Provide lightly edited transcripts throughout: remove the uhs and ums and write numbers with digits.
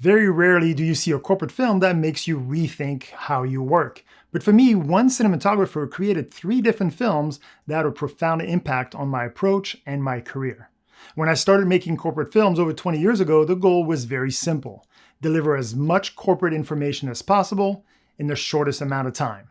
Very rarely do you see a corporate film that makes you rethink how you work. But for me, one cinematographer created 3 different films that had a profound impact on my approach and my career. When I started making corporate films over 20 years ago, the goal was very simple: deliver as much corporate information as possible in the shortest amount of time.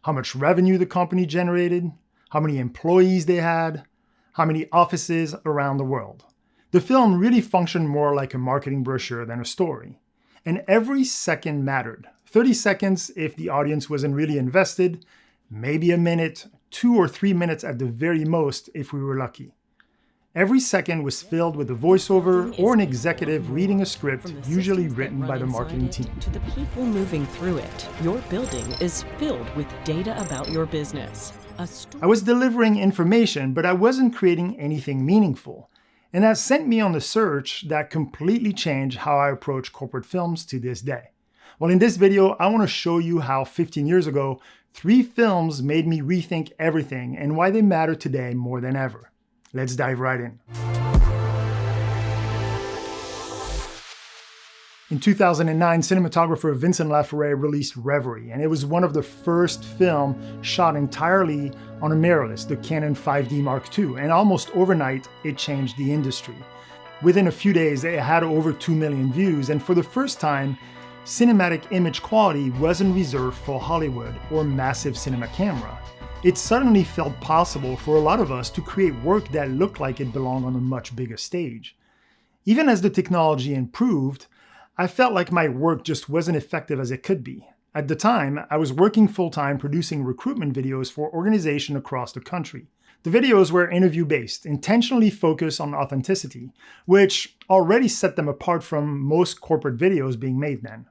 How much revenue the company generated, how many employees they had, how many offices around the world. The film really functioned more like a marketing brochure than a story. And every second mattered. 30 seconds if the audience wasn't really invested, maybe a minute, 2 or 3 minutes at the very most if we were lucky. Every second was filled with a voiceover or an executive reading a script, usually written by the marketing team. To the people moving through it, your building is filled with data about your business. I was delivering information, but I wasn't creating anything meaningful. And that sent me on the search that completely changed how I approach corporate films to this day. Well, in this video, I want to show you how 15 years ago, 3 films made me rethink everything and why they matter today more than ever. Let's dive right in. In 2009, cinematographer Vincent Laforet released Reverie, and it was one of the first films shot entirely on a mirrorless, the Canon 5D Mark II, and almost overnight, it changed the industry. Within a few days, it had over 2 million views, and for the first time, cinematic image quality wasn't reserved for Hollywood or massive cinema camera. It suddenly felt possible for a lot of us to create work that looked like it belonged on a much bigger stage. Even as the technology improved, I felt like my work just wasn't effective as it could be. At the time, I was working full-time producing recruitment videos for organizations across the country. The videos were interview-based, intentionally focused on authenticity, which already set them apart from most corporate videos being made then.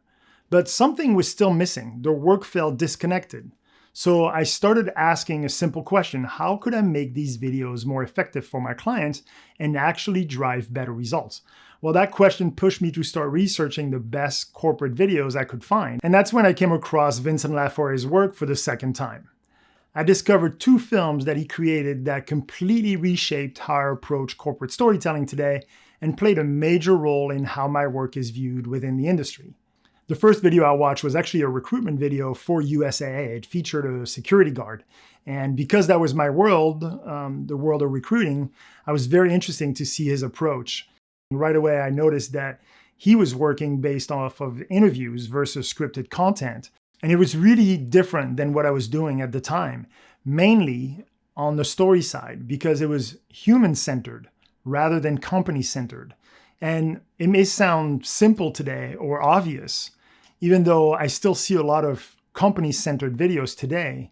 But something was still missing. The work felt disconnected. So I started asking a simple question: how could I make these videos more effective for my clients and actually drive better results? Well, that question pushed me to start researching the best corporate videos I could find. And that's when I came across Vincent Laforet's work for the second time. I discovered 2 films that he created that completely reshaped how I approach corporate storytelling today and played a major role in how my work is viewed within the industry. The first video I watched was actually a recruitment video for USAA. It featured a security guard. And because that was my world, the world of recruiting, I was very interested to see his approach. Right away, I noticed that he was working based off of interviews versus scripted content. And it was really different than what I was doing at the time, mainly on the story side, because it was human-centered rather than company-centered. And it may sound simple today or obvious, even though I still see a lot of company-centered videos today.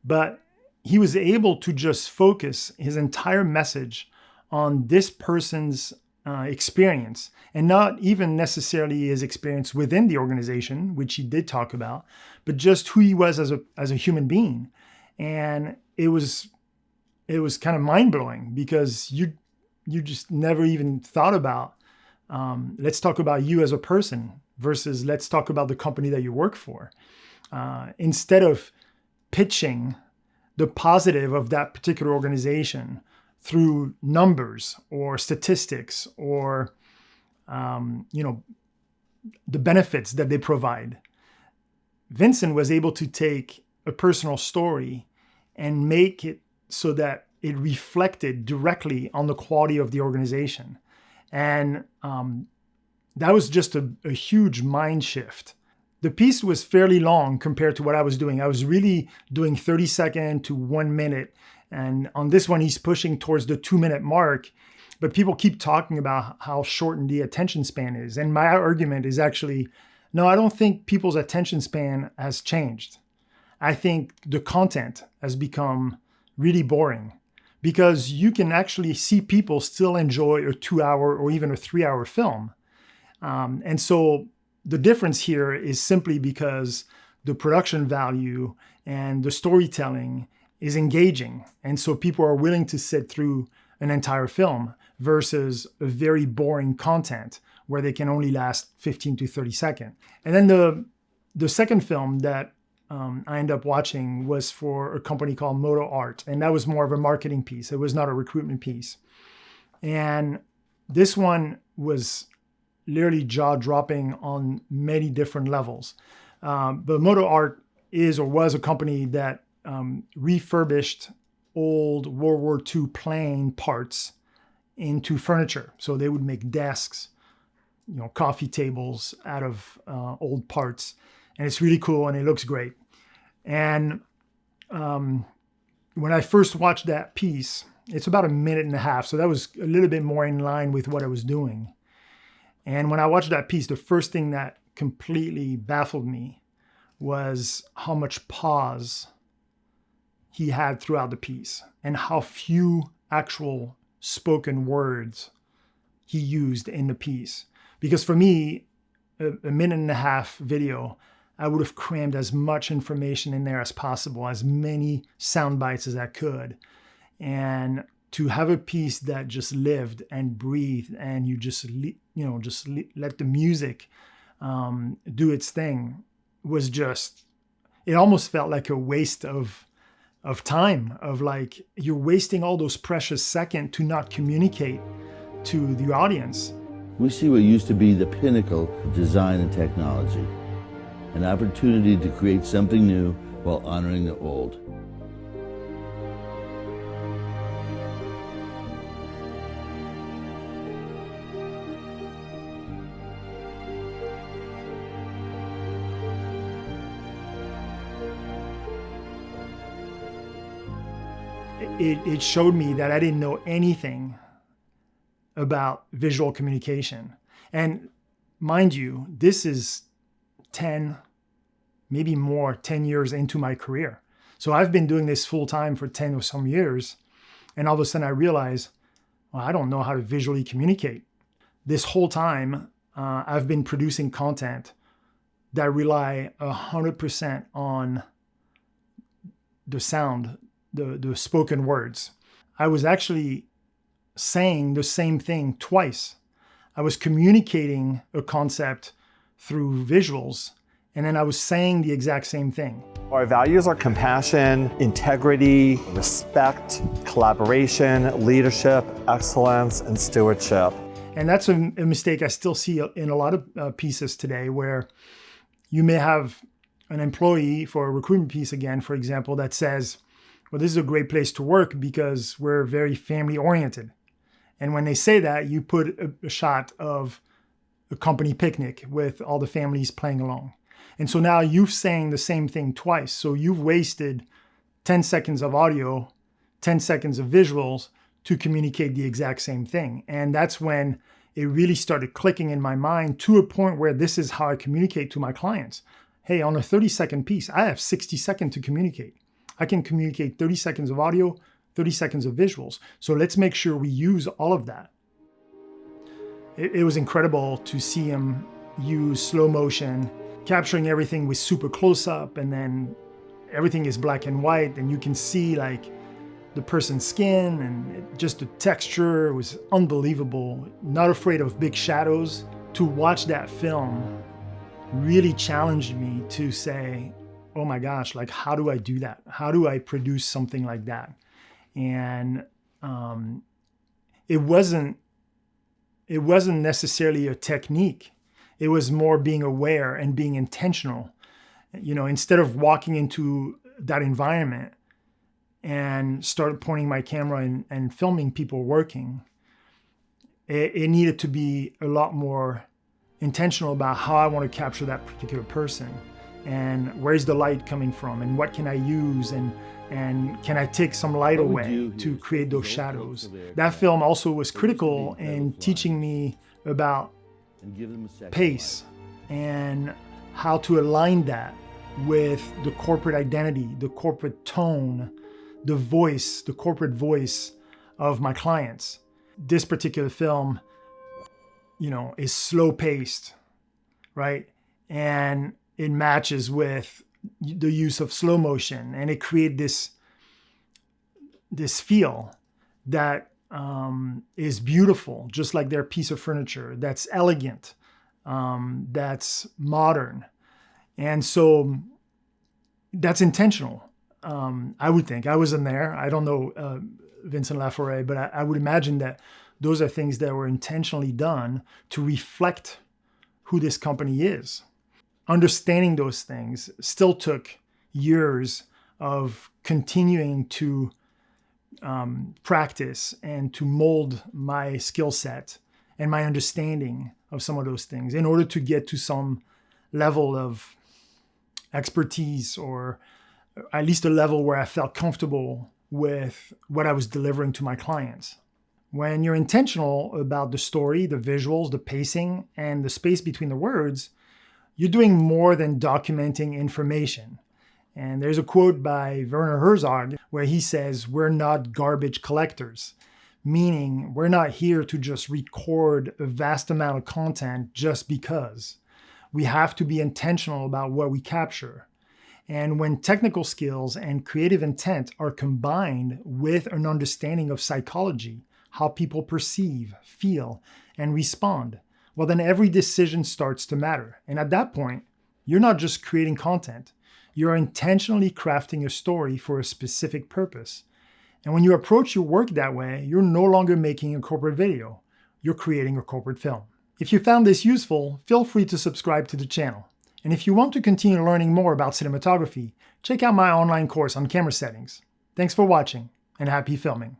But he was able to just focus his entire message on this person's experience, and not even necessarily his experience within the organization, which he did talk about, but just who he was as a human being. And it was kind of mind-blowing, because you just never even thought about let's talk about you as a person versus let's talk about the company that you work for. Instead of pitching the positive of that particular organization through numbers or statistics or the benefits that they provide, Vincent was able to take a personal story and make it so that it reflected directly on the quality of the organization. And that was just a huge mind shift. The piece was fairly long compared to what I was doing. I was really doing 30 second to 1 minute. And on this one, he's pushing towards the 2-minute mark. But people keep talking about how shortened the attention span is. And my argument is actually, no, I don't think people's attention span has changed. I think the content has become really boring, because you can actually see people still enjoy a 2-hour or even a 3-hour film. And so the difference here is simply because the production value and the storytelling is engaging. And so people are willing to sit through an entire film versus a very boring content where they can only last 15 to 30 seconds. And then the second film that I ended up watching was for a company called Moto Art. And that was more of a marketing piece. It was not a recruitment piece. And this one was literally jaw-dropping on many different levels. But Moto Art is or was a company that refurbished old World War II plane parts into furniture. So they would make desks, coffee tables out of old parts. And it's really cool and it looks great. And when I first watched that piece, it's about 1.5 minutes. So that was a little bit more in line with what I was doing. And when I watched that piece, the first thing that completely baffled me was how much pause he had throughout the piece and how few actual spoken words he used in the piece. Because for me, a 1.5 minute video, I would have crammed as much information in there as possible, as many sound bites as I could. And to have a piece that just lived and breathed and you just let the music do its thing was just, it almost felt like a waste of time, of like, you're wasting all those precious seconds to not communicate to the audience. We see what used to be the pinnacle of design and technology, an opportunity to create something new while honoring the old. It showed me that I didn't know anything about visual communication. And mind you, this is 10, maybe more, 10 years into my career. So I've been doing this full time for 10 or some years. And all of a sudden I realize, well, I don't know how to visually communicate. This whole time, I've been producing content that rely 100% on the sound, the spoken words. I was actually saying the same thing twice. I was communicating a concept through visuals, and then I was saying the exact same thing. Our values are compassion, integrity, respect, collaboration, leadership, excellence, and stewardship. And that's a mistake I still see in a lot of pieces today, where you may have an employee for a recruitment piece, again, for example, that says, well, this is a great place to work because we're very family oriented. And when they say that, you put a shot of a company picnic with all the families playing along. And so now you're saying the same thing twice. So you've wasted 10 seconds of audio, 10 seconds of visuals to communicate the exact same thing. And that's when it really started clicking in my mind, to a point where this is how I communicate to my clients. Hey, on a 30-second piece, I have 60 seconds to communicate. I can communicate 30 seconds of audio, 30 seconds of visuals. So let's make sure we use all of that. It was incredible to see him use slow motion, capturing everything with super close up, and then everything is black and white, and you can see like the person's skin and just the texture was unbelievable. Not afraid of big shadows. To watch that film really challenged me to say, oh my gosh, like, how do I do that? How do I produce something like that? And it wasn't necessarily a technique. It was more being aware and being intentional. Instead of walking into that environment and start pointing my camera and filming people working, it needed to be a lot more intentional about how I want to capture that particular person, and where's the light coming from, and what can I use, and can I take some light away to create those shadows. That film also was critical in teaching me about pace and how to align that with the corporate identity, the corporate tone, the voice, the corporate voice of my clients. This particular film, is slow paced, right? And it matches with the use of slow motion, and it created this feel that is beautiful, just like their piece of furniture, that's elegant, that's modern. And so that's intentional. I would think. I wasn't there. I don't know Vincent Laforet, but I would imagine that those are things that were intentionally done to reflect who this company is. Understanding those things still took years of continuing to practice and to mold my skill set and my understanding of some of those things in order to get to some level of expertise, or at least a level where I felt comfortable with what I was delivering to my clients. When you're intentional about the story, the visuals, the pacing, and the space between the words, you're doing more than documenting information. And there's a quote by Werner Herzog where he says, "We're not garbage collectors," meaning we're not here to just record a vast amount of content just because. We have to be intentional about what we capture. And when technical skills and creative intent are combined with an understanding of psychology, how people perceive, feel, and respond, well, then every decision starts to matter. And at that point, you're not just creating content. You're intentionally crafting a story for a specific purpose. And when you approach your work that way, you're no longer making a corporate video. You're creating a corporate film. If you found this useful, feel free to subscribe to the channel. And if you want to continue learning more about cinematography, check out my online course on camera settings. Thanks for watching, and happy filming.